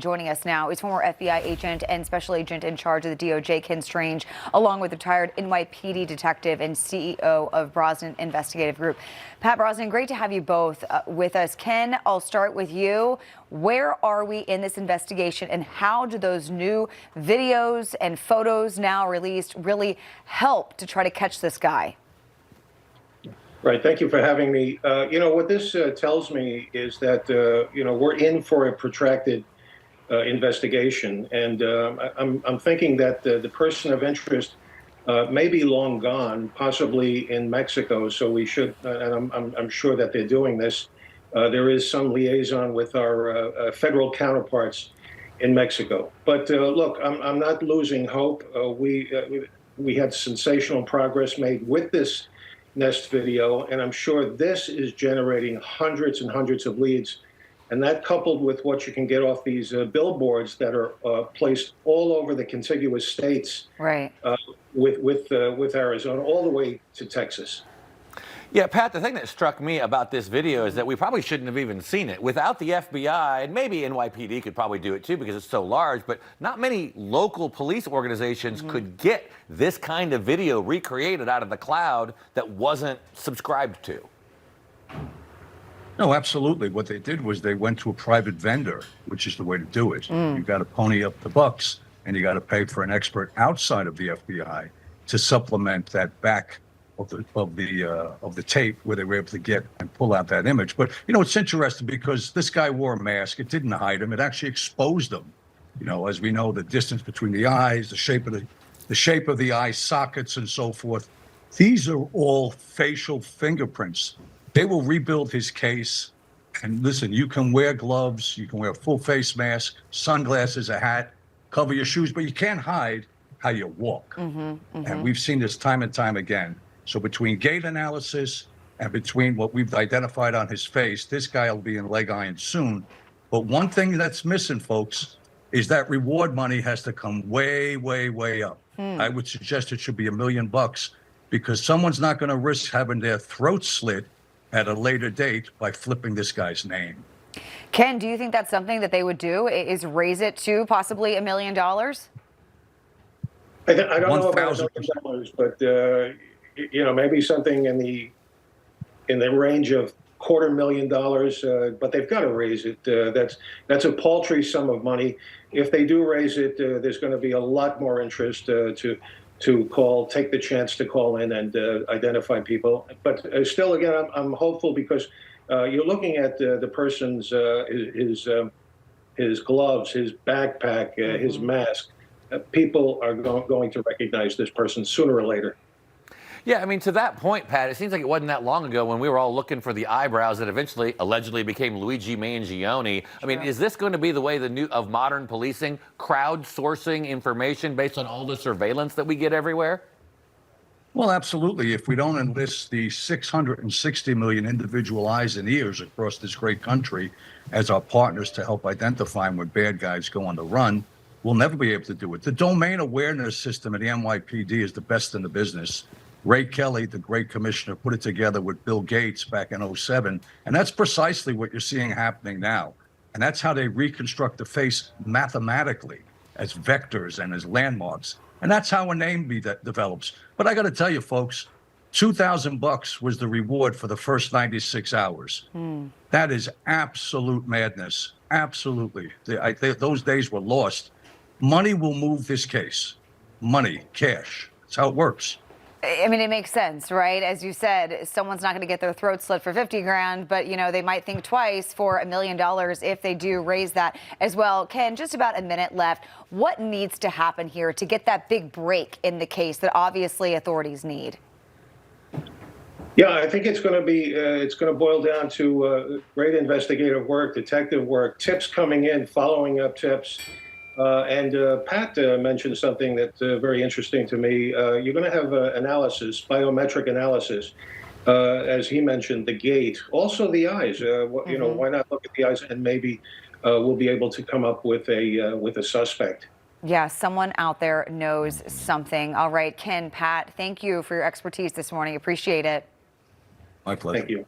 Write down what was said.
joining us now is former FBI agent and special agent in charge of the DOJ, Ken Strange, along with retired NYPD detective and CEO of Brosnan Investigative Group. Pat Brosnan, great to have you both with us. Ken, I'll start with you. Where are we in this investigation, and how do those new videos and photos now released really help to try to catch this guy? Right. Thank you for having me. What this tells me is that, we're in for a protracted investigation. And I'm thinking that the person of interest may be long gone, possibly in Mexico. So we should, and I'm sure that they're doing this. There is some liaison with our federal counterparts in Mexico. But look, I'm not losing hope. We had sensational progress made with this Nest video, and I'm sure this is generating hundreds and hundreds of leads. And that, coupled with what you can get off these billboards that are placed all over the contiguous states, right, with Arizona, all the way to Texas. Yeah, Pat, the thing that struck me about this video is that we probably shouldn't have even seen it. Without the FBI, and maybe NYPD could probably do it too because it's so large, but not many local police organizations could get this kind of video recreated out of the cloud that wasn't subscribed to. No, absolutely. What they did was they went to a private vendor, which is the way to do it. You got to pony up the bucks, and you got to pay for an expert outside of the FBI to supplement that back of the tape where they were able to get and pull out that image. But it's interesting because this guy wore a mask. It didn't hide him. It actually exposed him. As we know, the distance between the eyes, the shape of the eye sockets, and so forth. These are all facial fingerprints. They will rebuild his case. And listen, you can wear gloves, you can wear a full face mask, sunglasses, a hat, cover your shoes, but you can't hide how you walk. And we've seen this time and time again. So between gait analysis and between what we've identified on his face, this guy will be in leg iron soon. But one thing that's missing, folks, is that reward money has to come way, way, way up. I would suggest it should be $1 million, because someone's not going to risk having their throat slit at a later date by flipping this guy's name. Ken, do you think that's something that they would do, is raise it to possibly $1 million? I don't know about $1 million, but maybe something in the range of $250,000, but they've got to raise it. That's a paltry sum of money. If they do raise it, there's going to be a lot more interest to take the chance to call in and identify people. But still, again, I'm hopeful, because you're looking at the person's his gloves, his backpack, his mask. People are going to recognize this person sooner or later. Yeah, I mean, to that point, Pat, it seems like it wasn't that long ago when we were all looking for the eyebrows that eventually allegedly became Luigi Mangione. I mean, is this going to be the way of modern policing, crowdsourcing information based on all the surveillance that we get everywhere? Well, absolutely. If we don't enlist the 660 million individual eyes and ears across this great country as our partners to help identify when bad guys go on the run, we'll never be able to do it. The domain awareness system at the NYPD is the best in the business. Ray Kelly, the great commissioner, put it together with Bill Gates back in '07. And that's precisely what you're seeing happening now. And that's how they reconstruct the face mathematically as vectors and as landmarks. And that's how a name develops. But I got to tell you, folks, $2,000 was the reward for the first 96 hours. That is absolute madness. Absolutely. Those days were lost. Money will move this case. Money, cash. That's how it works. I mean, it makes sense, right? As you said, someone's not going to get their throat slit for 50 grand, but they might think twice for $1 million if they do raise that as well. Ken, just about a minute left. What needs to happen here to get that big break in the case that obviously authorities need? Yeah, I think it's going to boil down to great investigative work, detective work, tips coming in, following up tips. And Pat mentioned something that's very interesting to me. You're going to have analysis, biometric analysis, as he mentioned, the gait, also the eyes. Why not look at the eyes, and maybe we'll be able to come up with a suspect. Yeah, someone out there knows something. All right, Ken, Pat, thank you for your expertise this morning. Appreciate it. My pleasure. Thank you.